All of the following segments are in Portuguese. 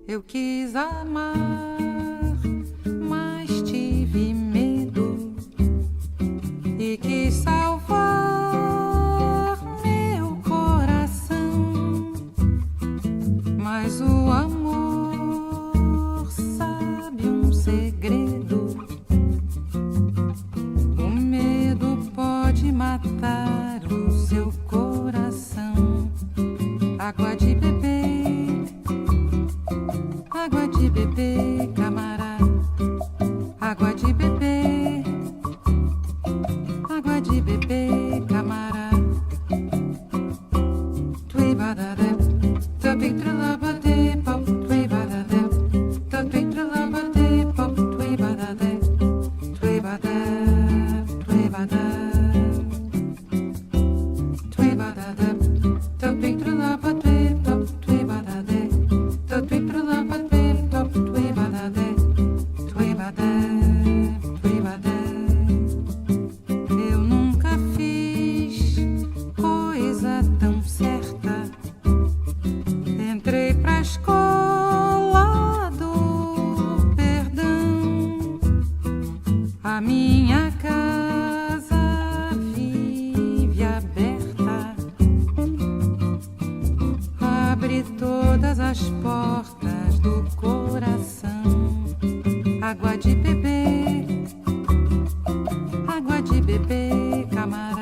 Eu quis amar, mas tive medo e quis salvar meu coração. Mas o amor sabe um segredo: o medo pode matar o seu coração. Água de beber, água de beber, camarada. Água de beber, água de beber, camarada. Tui badadé, tui trulabadé, pop, tui badadé, tui trulabadé, pop, tui badadé, tui badé, tui badé, tui badadé, tui trulabadé, pop, tui badadé, tui trulabadé, pop, tui badadé, tui badé, tui badé. Eu nunca fiz coisa tão certa. Entrei pra escola do perdão. A minha casa vive aberta. Abre todas as portas do coração. Água de beber, água de beber, camarada.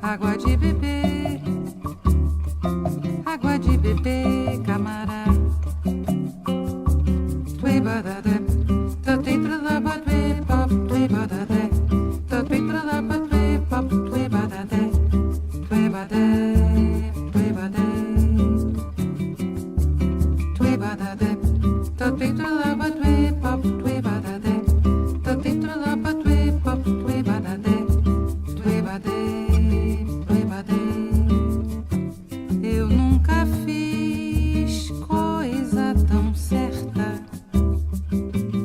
Água de beber, água de beber, camarada. Tui badadé, tui trulabadé, pop, tui badadé, tui trulabadé, pop, tui badadé, tui badé, tui badé, tui badadé, tui trulabadé, pop, tui badadé, tui trulabadé, pop, tui badadé, tui badé, tui badé. Eu nunca fiz coisa tão certa.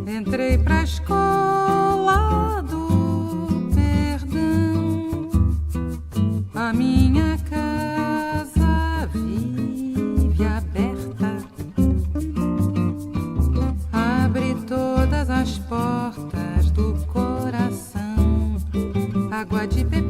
Entrei pra escola do perdão. A minha casa vive aberta. Abre todas as portas do coração. Água de beber,